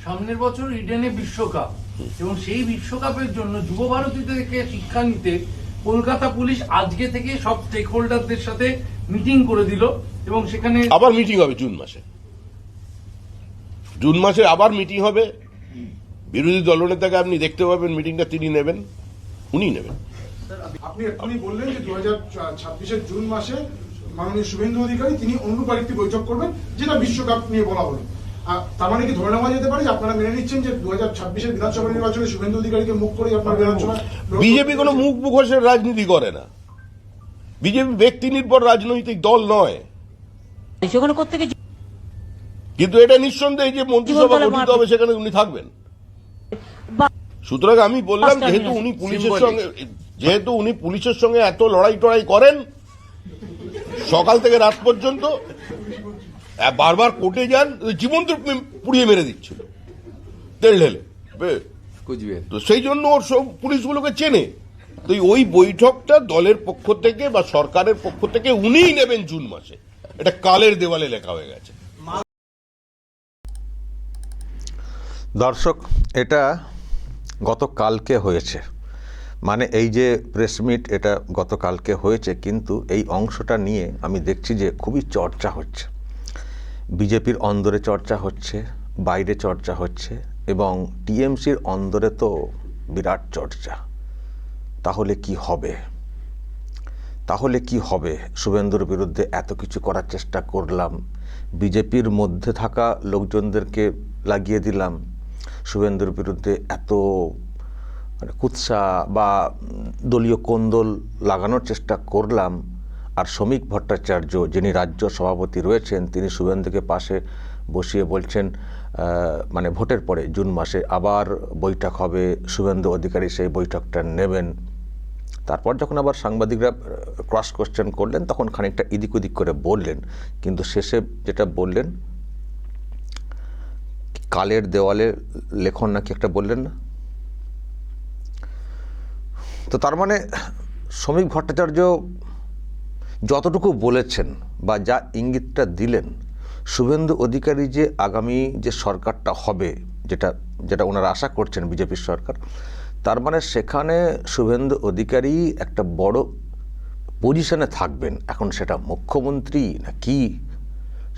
সামনের বছর ইডেনে বিশ্বকাপ এবং সেই বিশ্বকাপের জন্য যুব ভারতী থেকে শিক্ষা নিতে কলকাতা পুলিশ আজকে থেকে সব স্টেক হোল্ডারদের সাথে মিটিং করে দিল এবং সেখানে আবার মিটিং হবে জুন মাসে আবার মিটিং হবে। বিরোধী দলনেতাকে আপনি দেখতে পাবেন, মিটিংটা তিনি নেবেন, উনি নেবেন। আপনি এক্ষুনি বললেন যে 2026-এর জুন মাসে মাননীয় শুভেন্দু অধিকারী তিনি অনুরূপ আরেকটি বৈঠক করবেন, যেটা বিশ্বকাপ নিয়ে বলা হলো। তার মানে কি ধরে নেওয়া যেতে পারে যে আপনারা মেনে নিচ্ছেন যে 2026-এর বিধানসভা নির্বাচনে শুভেন্দু অধিকারীকে মুখ করে আপনার বিধানসভা? বিজেপি কোনো মুখ মুখোশের রাজনীতি করে না। বিজেপি ব্যক্তি নির্ভর রাজনৈতিক দল নয়, কিন্তু এটা নিঃসন্দেহে যে মন্ত্রিসভা গঠিত হবে সেখানে উনি থাকবেন। সুতরাং আমি বললাম, যেহেতু উনি পুলিশের সঙ্গে এত লড়াই টড়াই করেন সকাল থেকে রাত পর্যন্ত, বারবার কোর্টে যান, জীবন্ত পুড়িয়ে মেরে দিচ্ছিল তেল ঢেলে, তো সেই জন্য ওর সব পুলিশগুলোকে চেনে। তো ওই বৈঠকটা দলের পক্ষ থেকে বা সরকারের পক্ষ থেকে উনিই নেবেন জুন মাসে, এটা কালের দেওয়ালে লেখা হয়ে গেছে। দর্শক, এটা গতকালকে হয়েছে, মানে এই যে প্রেস মিট এটা গতকালকে হয়েছে, কিন্তু এই অংশটা নিয়ে আমি দেখছি যে খুবই চর্চা হচ্ছে। বিজেপির অন্দরে চর্চা হচ্ছে, বাইরে চর্চা হচ্ছে, এবং টিএমসির অন্দরে তো বিরাট চর্চা। তাহলে কি হবে? শুভেন্দুর বিরুদ্ধে এত কিছু করার চেষ্টা করলাম, বিজেপির মধ্যে থাকা লোকজনদেরকে লাগিয়ে দিলাম, শুভেন্দুর বিরুদ্ধে এত কুৎসা বা দলীয় কোন্দল লাগানোর চেষ্টা করলাম, আর শ্রমিক ভট্টাচার্য যিনি রাজ্য সভাপতি রয়েছেন তিনি শুভেন্দুকে পাশে বসিয়ে বলছেন মানে ভোটের পরে জুন মাসে আবার বৈঠক হবে, শুভেন্দু অধিকারী সেই বৈঠকটা নেবেন। তারপর যখন আবার সাংবাদিকরা ক্রস কোশ্চেন করলেন তখন খানিকটা এদিক ওদিক করে বললেন, কিন্তু শেষে যেটা বললেন, কালের দেওয়ালে লেখন নাকি একটা বললেন না, তো তার মানে শ্রমিক ভট্টাচার্য যতটুকু বলেছেন বা যা ইঙ্গিতটা দিলেন, শুভেন্দু অধিকারী যে আগামী যে সরকারটা হবে, যেটা ওনারা আশা করছেন বিজেপির সরকার, তার মানে সেখানে শুভেন্দু অধিকারী একটা বড় পজিশনে থাকবেন। এখন সেটা মুখ্যমন্ত্রী না কি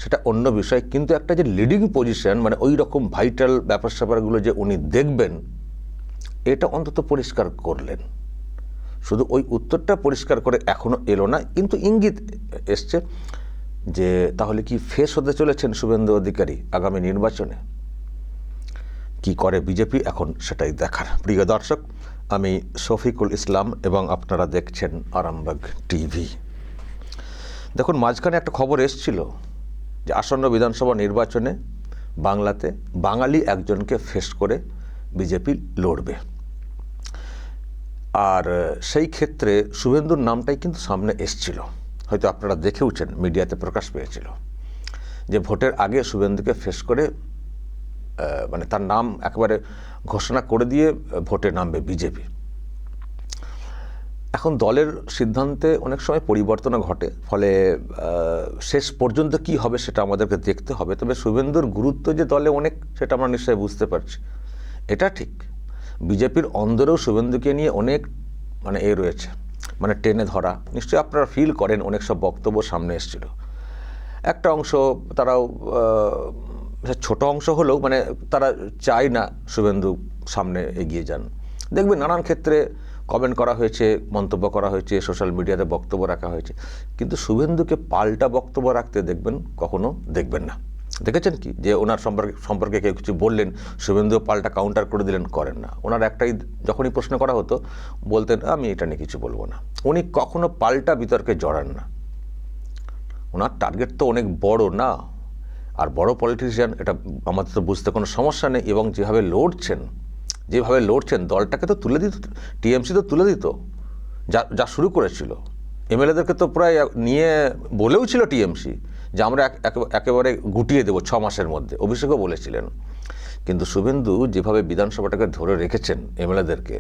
সেটা অন্য বিষয়, কিন্তু একটা যে লিডিং পজিশন, মানে ওই রকম ভাইটাল ব্যাপার স্যাপারগুলো যে উনি দেখবেন, এটা অন্তত পরিষ্কার করলেন। শুধু ওই উত্তরটা পরিষ্কার করে এখনো এলো না, কিন্তু ইঙ্গিত এসছে যে তাহলে কি ফেস হতে চলেছেন শুভেন্দু অধিকারী আগামী নির্বাচনে। কি করে বিজেপি এখন সেটাই দেখার। প্রিয় দর্শক, আমি শফিকুল ইসলাম এবং আপনারা দেখছেন আরামবাগ টিভি। দেখুন, মাঝখানে একটা খবর এসছিল যে আসন্ন বিধানসভা নির্বাচনে বাংলাতে বাঙালি একজনকে ফেস করে বিজেপি লড়বে, আর সেই ক্ষেত্রে শুভেন্দুর নামটাই কিন্তু সামনে এসছিল। হয়তো আপনারা দেখেওছেন, মিডিয়াতে প্রকাশ পেয়েছিল যে ভোটের আগে শুভেন্দুকে ফেস করে মানে তার নাম একেবারে ঘোষণা করে দিয়ে ভোটে নামবে বিজেপি। এখন দলের সিদ্ধান্তে অনেক সময় পরিবর্তনও ঘটে, ফলে শেষ পর্যন্ত কি হবে সেটা আমাদেরকে দেখতে হবে। তবে শুভেন্দুর গুরুত্ব যে দলে অনেক, সেটা আমরা নিশ্চয়ই বুঝতে পারছি, এটা ঠিক। বিজেপির অন্দরেও শুভেন্দুকে নিয়ে অনেক মানে রয়েছে, মানে টেনে ধরা। নিশ্চয়ই আপনারা ফিল করেন, অনেক সব বক্তব্য সামনে এসেছিল। একটা অংশ তারাও ছোট অংশ হলেও মানে তারা চায় না শুভেন্দু সামনে এগিয়ে যান। দেখবেন নানান ক্ষেত্রে কমেন্ট করা হয়েছে, মন্তব্য করা হয়েছে, সোশ্যাল মিডিয়াতে বক্তব্য রাখা হয়েছে, কিন্তু শুভেন্দুকে পাল্টা বক্তব্য রাখতে কখনো দেখবেন না। দেখেছেন কি যে ওনার সম্পর্কে কেউ কিছু বললেন, শুভেন্দু পাল্টা কাউন্টার করে দিলেন? করেন না। ওনার একটাই, যখনই প্রশ্ন করা হতো বলতেন আমি এটা নিয়ে কিছু বলবো না। উনি কখনো পাল্টা বিতর্কে জড়ান না। ওনার টার্গেট তো অনেক বড় না, আর বড় পলিটিশিয়ান, এটা আমাদের তো বুঝতে কোনো সমস্যা নেই। এবং যেভাবে লড়ছেন দলটাকে তো তুলে দিত, টিএমসি তো তুলে দিত, যা শুরু করেছিল। এমএলএদেরকে তো প্রায় নিয়ে বলেও ছিল টিএমসি যে আমরা একেবারে গুটিয়ে দেবো 6 মাসের মধ্যে, অভিষেকও বলেছিলেন। কিন্তু শুভেন্দু যেভাবে বিধানসভাটাকে ধরে রেখেছেন এমএলএদেরকে,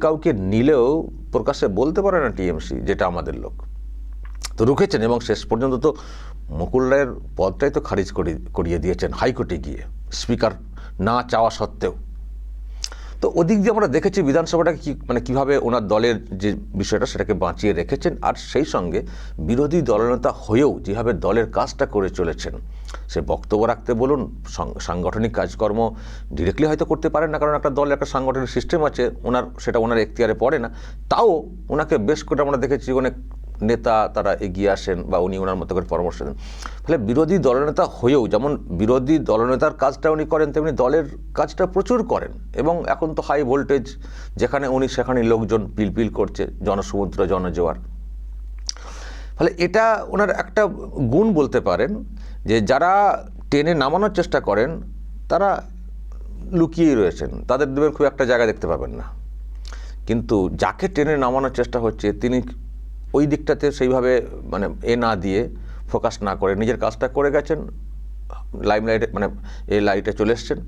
কাউকে নিলেও প্রকাশ্যে বলতে পারে না টিএমসি যেটা আমাদের লোক, তো রুখেছেন। এবং শেষ পর্যন্ত তো মুকুল রায়ের পদটাই তো খারিজ করিয়ে দিয়েছেন হাইকোর্টে গিয়ে। স্পিকার না চাওয়া সত্ত্বেও। তো ওদিক দিয়ে আমরা দেখেছি বিধানসভাটাকে কিভাবে ওনার দলের যে বিষয়টা সেটাকে বাঁচিয়ে রেখেছেন, আর সেই সঙ্গে বিরোধী দলনেতা হয়েও যেভাবে দলের কাজটা করে চলেছেন, সে বক্তব্য রাখতে বলুন, সাংগঠনিক কাজকর্ম ডিরেক্টলি হয়তো করতে পারেন না, কারণ একটা দলের একটা সাংগঠনিক সিস্টেম আছে, সেটা ওনার এখতিয়ারে পড়ে না, তাও ওনাকে বেশ করে আমরা দেখেছি অনেক নেতা তারা এগিয়ে আসেন বা উনি ওনার মতো করে পরামর্শ দেন। ফলে বিরোধী দলনেতা হয়েও যেমন বিরোধী দলনেতার কাজটা উনি করেন, তেমনি দলের কাজটা প্রচুর করেন। এবং এখন তো হাই ভোল্টেজ, যেখানে উনি সেখানে লোকজন পিলপিল করছে, জনসমুদ্র জনজোয়ার। ফলে এটা ওনার একটা গুণ বলতে পারেন, যে যারা টেনে নামানোর চেষ্টা করেন তারা লুকিয়েই রয়েছেন, তাদের দেবেন খুব একটা জায়গা দেখতে পাবেন না। কিন্তু যাকে টেনে নামানোর চেষ্টা হচ্ছে তিনি ওই দিকটাতে সেইভাবে না দিয়ে ফোকাস না করে নিজের কাজটা করে গেছেন, লাইমলাইটে এই লাইটে চলে এসছেন।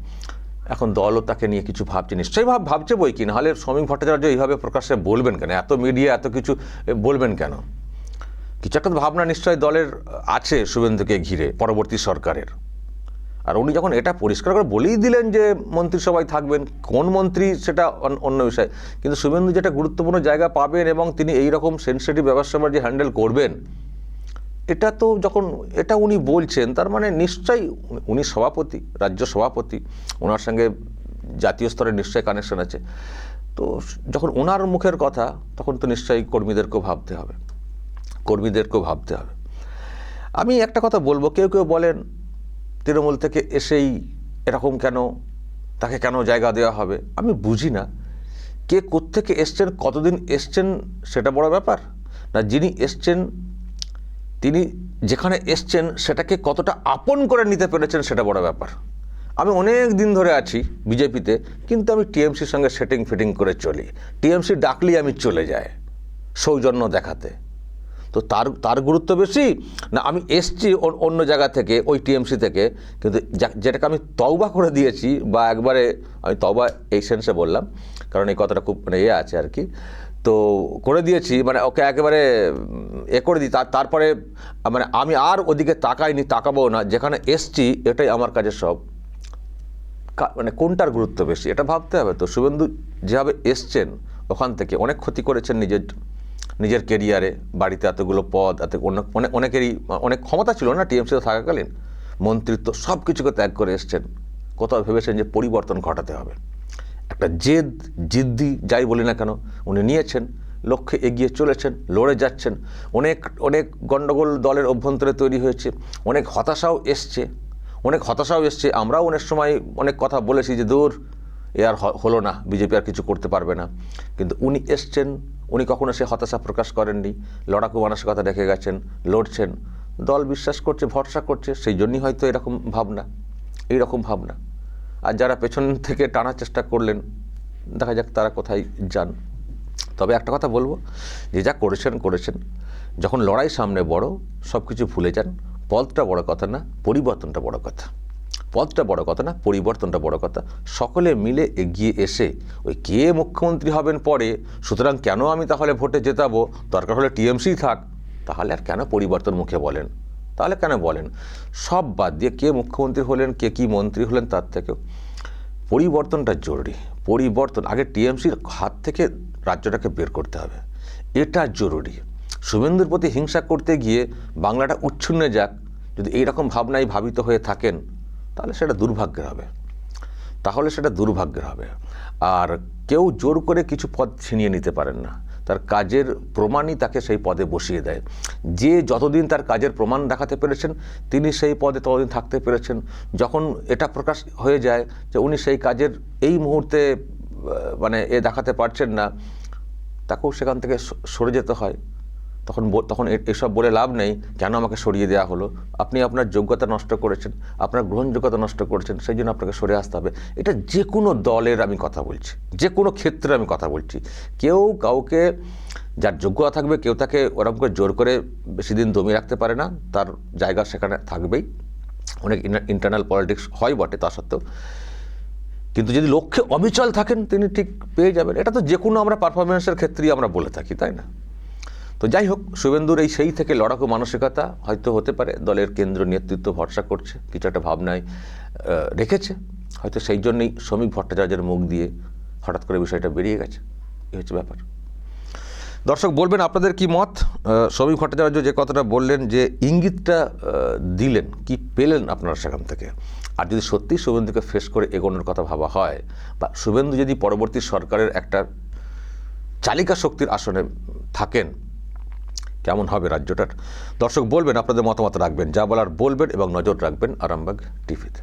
এখন দলও তাকে নিয়ে কিছু ভাবছে, নিশ্চয়ই ভাবছে বই কি, নাহলে শ্রমিক ভট্টাচার্য এইভাবে প্রকাশ্যে বলবেন কেন, এত মিডিয়া এত কিছু বলবেন কেন? কিছু একটা ভাবনা নিশ্চয়ই দলের আছে শুভেন্দুকে ঘিরে, পরবর্তী সরকারের। আর উনি যখন এটা পরিষ্কার করে বলেই দিলেন যে মন্ত্রিসভায় থাকবেন, কোন মন্ত্রী সেটা অন্য বিষয়, কিন্তু শুভেন্দু যেটা গুরুত্বপূর্ণ জায়গা পাবেন এবং তিনি এই রকম সেন্সিটিভ ব্যবস্থা যে হ্যান্ডেল করবেন, এটা তো যখন এটা উনি বলছেন, তার মানে নিশ্চয়ই উনি সভাপতি, রাজ্য সভাপতি, ওনার সঙ্গে জাতীয় স্তরে নিশ্চয়ই কানেকশন আছে। তো যখন ওনার মুখের কথা, তখন তো নিশ্চয়ই কর্মীদেরকেও ভাবতে হবে। আমি একটা কথা বলবো, কেউ কেউ বলেন তৃণমূল থেকে এসেই এরকম কেন, তাকে কেন জায়গা দেওয়া হবে। আমি বুঝি না কে কোত্থেকে এসছেন, কতদিন এসছেন সেটা বড় ব্যাপার না, যিনি এসছেন তিনি যেখানে এসছেন সেটাকে কতটা আপন করে নিতে পেরেছেন সেটা বড় ব্যাপার। আমি অনেক দিন ধরে আছি বিজেপিতে, কিন্তু আমি টিএমসির সঙ্গে সেটিং ফিটিং করে চলি, টিএমসি ডাকলেই আমি চলে যাই সৌজন্য দেখাতে। তো তার গুরুত্ব বেশি না আমি এসছি অন্য জায়গা থেকে, ওই টিএমসি থেকে, কিন্তু যেটাকে আমি তওবা করে দিয়েছি, বা একবারে আমি তওবা এই সেন্সে বললাম, কারণ এই কথাটা খুব আছে আর কি, তো করে দিয়েছি, ওকে একেবারে করে দিই, তারপরে আমি আর ওদিকে তাকাবো না, যেখানে এসছি এটাই আমার কাছে সব। কোনটার গুরুত্ব বেশি এটা ভাবতে হবে। তো শুভেন্দু যেভাবে এসছেন ওখান থেকে অনেক ক্ষতি করেছেন নিজের কেরিয়ারে, বাড়িতে এতগুলো পদ, অনেকেরই অনেক ক্ষমতা ছিল না টিএমসিতে থাকাকালীন, মন্ত্রিত্ব সব কিছুকে ত্যাগ করে এসছেন। কোথাও ভেবেছেন যে পরিবর্তন ঘটাতে হবে, একটা জিদ্দি যাই বলি না কেন উনি নিয়েছেন, লক্ষ্যে এগিয়ে চলেছেন, লড়ে যাচ্ছেন। অনেক গণ্ডগোল দলের অভ্যন্তরে তৈরি হয়েছে, অনেক হতাশাও এসছে। আমরাও অনেক সময় অনেক কথা বলেছি যে দূর এ আর হলো না, বিজেপি আর কিছু করতে পারবে না, কিন্তু উনি এসছেন, উনি কখনো সে হতাশা প্রকাশ করেননি, লড়াকু মানসিকতা রেখে গেছেন, লড়ছেন, দল বিশ্বাস করছে, ভরসা করছে, সেই জন্যই হয়তো এইরকম ভাবনা। আর যারা পেছন থেকে টানার চেষ্টা করলেন, দেখা যাক তারা কোথায় যান। তবে একটা কথা বলবো, যে যা করেছেন, যখন লড়াই সামনে বড়, সব কিছু ভুলে যান। পদটা বড় কথা না, পরিবর্তনটা বড় কথা। পরিবর্তনটা বড় কথা। সকলে মিলে এগিয়ে এসে ওই কে মুখ্যমন্ত্রী হবেন পরে, সুতরাং কেন আমি তাহলে ভোটে জেতাবো, দরকার হলে টিএমসি থাক, তাহলে আর কেন পরিবর্তন মুখে বলেন, সব বাদ দিয়ে কে মুখ্যমন্ত্রী হলেন, কে কি মন্ত্রী হলেন, তার থেকেও পরিবর্তনটা জরুরি। আগে টিএমসির হাত থেকে রাজ্যটাকে বের করতে হবে, এটা জরুরি। শুভেন্দুর প্রতি হিংসা করতে গিয়ে বাংলাটা উচ্ছন্নে যাক, যদি এইরকম ভাবনায় ভাবিত হয়ে থাকেন, তাহলে সেটা দুর্ভাগ্যের হবে। আর কেউ জোর করে কিছু পদ ছিনিয়ে নিতে পারেন না, তার কাজের প্রমাণই তাকে সেই পদে বসিয়ে দেয়। যে যতদিন তার কাজের প্রমাণ দেখাতে পেরেছেন, তিনি সেই পদে ততদিন থাকতে পেরেছেন। যখন এটা প্রকাশ হয়ে যায় যে উনি সেই কাজের এই মুহূর্তে দেখাতে পারছেন না, তাকেও সেখান থেকে সরে যেতে হয়। তখন এসব বলে লাভ নেই, কেন আমাকে সরিয়ে দেওয়া হলো, আপনি আপনার যোগ্যতা নষ্ট করেছেন, আপনার গ্রহণযোগ্যতা নষ্ট করেছেন, সেই জন্য আপনাকে সরে আসতে হবে। এটা যে কোনো দলের আমি কথা বলছি, যে কোনো ক্ষেত্রে আমি কথা বলছি। কেউ কাউকে, যার যোগ্যতা থাকবে, কেউ তাকে ওরকম করে জোর করে বেশি দিন দমিয়ে রাখতে পারে না, তার জায়গা সেখানে থাকবেই। অনেক ইন্টারনাল পলিটিক্স হয় বটে, তা সত্ত্বেও কিন্তু যদি লক্ষ্যে অবিচল থাকেন, তিনি ঠিক পেয়ে যাবেন। এটা তো যে কোনো আমরা পারফরমেন্সের ক্ষেত্রেই আমরা বলে থাকি, তাই না? তো যাই হোক, শুভেন্দুর সেই থেকে লড়াকু মানসিকতা হয়তো হতে পারে দলের কেন্দ্র নেতৃত্ব ভরসা করছে, কিছু একটা ভাবনায় রেখেছে, হয়তো সেই জন্যই শ্রমিক ভট্টাচার্যের মুখ দিয়ে হঠাৎ করে বিষয়টা বেরিয়ে গেছে। এই হচ্ছে ব্যাপার। দর্শক বলবেন আপনাদের কি মত। শ্রমিক ভট্টাচার্য যে কথাটা বললেন, যে ইঙ্গিতটা দিলেন, কি পেলেন আপনারা সেখান থেকে? আর যদি সত্যি শুভেন্দুকে ফেস করে এগোনোর কথা ভাবা হয়, বা শুভেন্দু যদি পরবর্তী সরকারের একটা চালিকা শক্তির আসনে থাকেন, কেমন হবে রাজ্যটার? দর্শক বলবেন, আপনাদের মতামত রাখবেন, যা বলার বলবেন এবং নজর রাখবেন আরামবাগ টিভিতে।